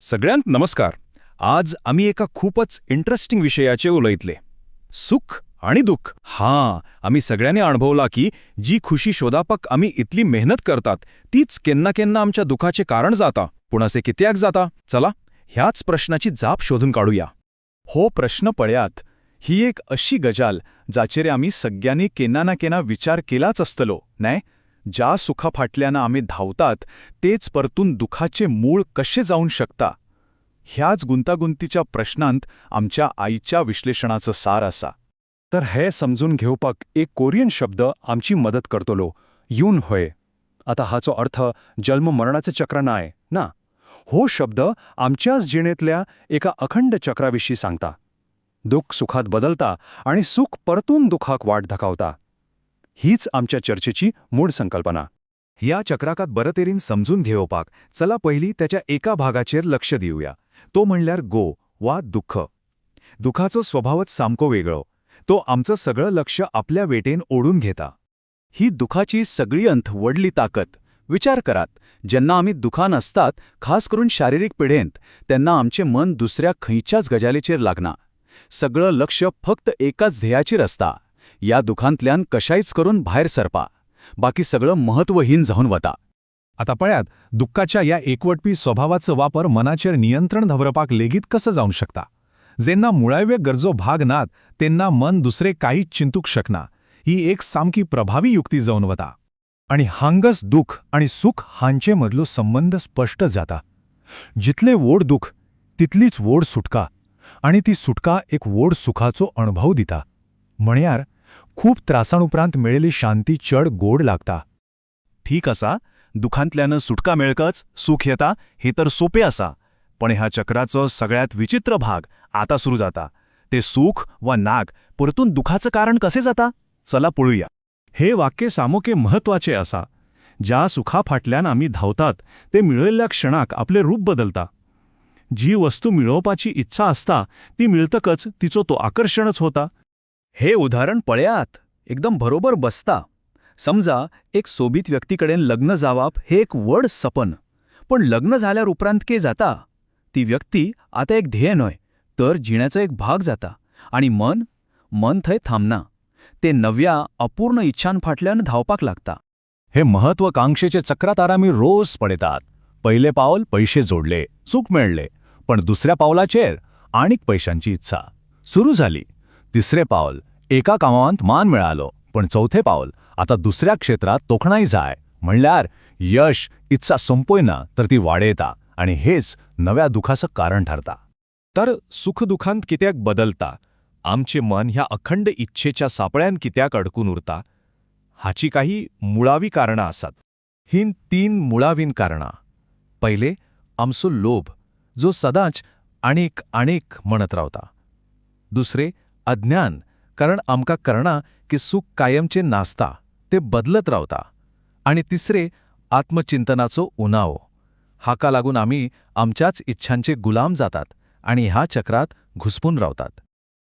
सगळ्यांक नमस्कार. आज आम्ही एका खूपच इंटरेस्टिंग विषयाचे उलयतले. सुख आणि दुःख. आम्ही सगळ्यांनी अनुभवला की जी खुशी शोधापक आम्ही इतली मेहनत करतात तीच केन्ना केन्ना आमच्या दुखाचे कारण जाता. पूण असे कित्याक जाता? चला ह्याच प्रश्नाची जाप शोधून काढूया. हो प्रश्न पळयात. ही एक अशी गजाल जाचेर आमी सगळ्यांनी केन्ना ना केन्ना विचार केलाच आसतलो, नाय? ज्या सुखा फाटल्यानं आमी धांवतात तेच परतून दुखाचे मूळ कशे जावंक शकता. ह्याच गुंतागुंतीच्या प्रश्नांत आमच्या आईच्या विश्लेषणाचं सार आसा. तर हे समजून घेवपाक एक कोरियन शब्द आमची मदत करतलो, यून होय. आता हाचो अर्थ जल्म मरणाचे चक्र नाय ना. हो शब्द आमच्याच जिणेंतल्या एका अखंड चक्राविशीं सांगता. दुःख सुखात बदलता आणि सुख परतून दुखाक वाट दाखवता. हीच आमच्या चर्चेची मूळ संकल्पना. ह्या चक्राकात बरे तरेन समजून घेवपाक चला पयलीं त्याच्या एका भागाचेर लक्ष दिवया. तो म्हणल्यार गो वा दुःख. दुखाचो स्वभावच सामको वेगळो. तो आमचं सगळं लक्ष आपल्या वेटेन ओढून घेता. ही दुखाची सगळी अंत व्हडली ताकद. विचार करात, जेन्ना आमी दुखान असतात, खास करून शारिरीक पिडेंत, तेन्ना आमचें मन दुसऱ्या खंयच्याच गजालीचेर लागना. सगळं लक्ष फक्त एकाच ध्येयाचेर असता, या दुखांतल्यान कशायच करून भायर सरपा. बाकी सगळं महत्वहीन जावन वता. आता पळयात, दुःखाच्या या एकवटपी स्वभावाचा वापर मनाचेर नियंत्रण दवरपाक लेगीत कसं जावंक शकता. जेन्ना मुळाव्यो गरजो भाग नात तेन्ना मन दुसरे काहीच चिंतूक शकना. ही एक सामकी प्रभावी युक्ती जावन वता. आणि हांगच दुःख आणि सुख हांचे मदलो संबंध स्पष्ट जाता. जितले व्हड दुःख तितलीच व्हड सुटका, आणि ती सुटका एक व्हड सुखाचो अणभव दिता. म्हळ्यार खूप त्रासांउपरांत मेळिल्ली शांती चड गोड लागता. ठीक आसा, दुखांतल्यानं सुटका मेळकच सुख येता हे तर सोपे आसा. पण ह्या चक्राचो सगळ्यात विचित्र भाग आता सुरू जाता. ते सुख वा नाग परतून दुखाचं कारण कसे जाता? चला पळूया. हे वाक्य सामोके महत्वाचे आसा. ज्या सुखा फाटल्यान आमी धांवतात ते मिळयल्ल्या क्षणाक आपले रूप बदलता. जी वस्तू मिळोवपाची इच्छा असता ती मिळतकच तिचो तो आकर्षणच होता. हे उदाहरण पळयात, एकदम बरोबर बसता. समजा एक सोबीत व्यक्तीकडेन लग्न जावप हे एक व्हड सपन. पण लग्न जाल्यार उपरांत के जाता? ती व्यक्ती आता एक ध्येय न्हय, तर जिण्याचो एक भाग जाता. आणि मन थंय थांबना. ते नव्या अपूर्ण इच्छां फाटल्यान धावपाक लागता. हे महत्वाकांक्षेचे चक्रात आमी रोज पळयतात. पहिले पावल पैसे जोडले, सुख मेळ्ळे. पण दुसऱ्या पावलाचेर आणीक पैशांची इच्छा सुरू झाली. तिसरे पावल, एका कामांत मान मिळालो. पण चौथे पावल, आता दुसऱ्या क्षेत्रात तोखणाई जाय. म्हणल्यार यश इच्छा संपयना तर ती वाडयता. आणि हेच नव्या दुखाचं कारण ठरता. तर सुखदुखांत कित्याक बदलता? आमचे मन ह्या अखंड इच्छेच्या सापळ्यान कित्याक अडकून उरता? हाची काही मुळावी कारणां आसात. हीन 3 मुळावीन कारणां. पहिले, आमचो लोभ, जो सदांच आणीक आणीक म्हणत रावता. दुसरे, अज्ञान, कारण आमकां कळना की सुख कायमचें नासता, ते बदलत रावता. आणि तिसरे, आत्मचिंतनाचो उणाव. हाका लागून आमी आमच्याच इच्छांचे गुलाम जातात आणि ह्या चक्रात घुसपून रावतात.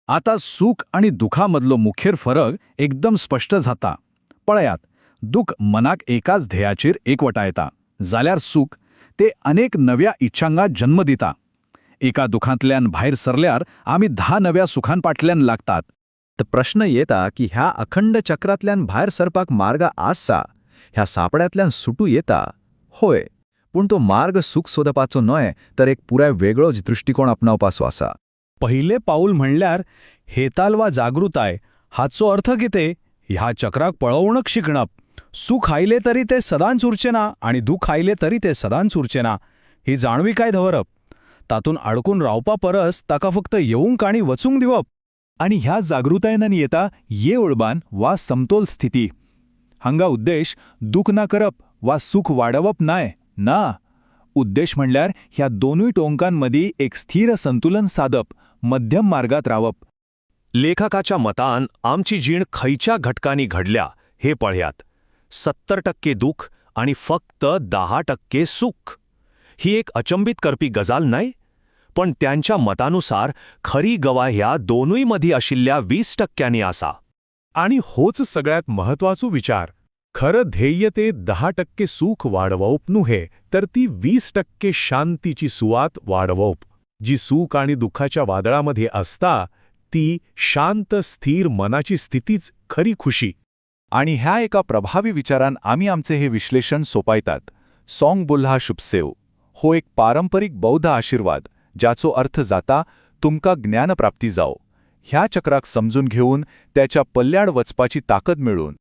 आता सुख आणि दुखामधलो मुखेल फरक एकदम स्पष्ट जाता. पळयात, दुःख मनाक एकाच ध्येयाचेर एकवटायता, जाल्यार सुख ते अनेक नव्या इच्छांगा जन्म दिता. एका दुखांतल्यान भायर सरल्यार आमी 10 नव्या सुखांपाटल्यान लागतात. तर प्रश्न येता की ह्या अखंड चक्रातल्यान भायर सरपाक मार्ग आसा, ह्या सापड्यातल्यान सुटू येता? होय, पूण तो मार्ग सुख सोदपाचो न्हय, तर एक पुराय वेगळोच दृष्टिकोन अपनावपाचो आसा. पहिले पाऊल म्हणल्यार हेताल वा जागृताय. हाचो अर्थ कितें? ह्या चक्राक पळोवणक शिकणप. सुख आयले तरी ते सदांच उरचे ना आणि दुःख आयले तरी ते सदांच उरचे ना, ही जाणविकाय दवरप. तातून अडकून रावपा परस ताका फक्त येवंक आणि वचूंक दिवप. आणि ह्या जागृतायेन येता ये उळबान वा समतोल स्थिती. हांगा उद्देश दुःख ना करप वा सुख वाडवप नाय ना. उद्देश म्हणल्यार ह्या दोनूय टोंकांमदीं एक स्थिर संतुलन साधप, मध्यम मार्गात रावप. लेखकाच्या मतान आमची जीण खयच्या घटकांनी घडल्या हे पळयात. 70% दुःख आणि फक्त 10% सुख. ही एक अचंबित करपी गजाल नाही. पण त्यांच्या मतानुसार खरी गवा ह्या दोनूय मधी आशिल्ल्या 20%नी आसा. आणि होच सगळ्यात महत्वाचो विचार. खरं ध्येय ते 10% सुख वाढवप नुहे तर ती 20% शांतीची सुवात वाढवप जी सुख आणि दुःखाच्या वादळामध्ये असता ती शांत स्थिर मनाची स्थितीच खरी खुशी. आणि ह्या एका प्रभावी विचारान आम्ही आमचे हे विश्लेषण सोपायतात. सॉंग बुल्हा शुभसेव हो एक पारंपरिक बौद्ध आशीर्वाद ज्याचो अर्थ जाता तुमका ज्ञानप्राप्ती जावो. ह्या चक्राक समजून घेऊन त्याच्या पल्ल्याड वचपाची ताकद मिळून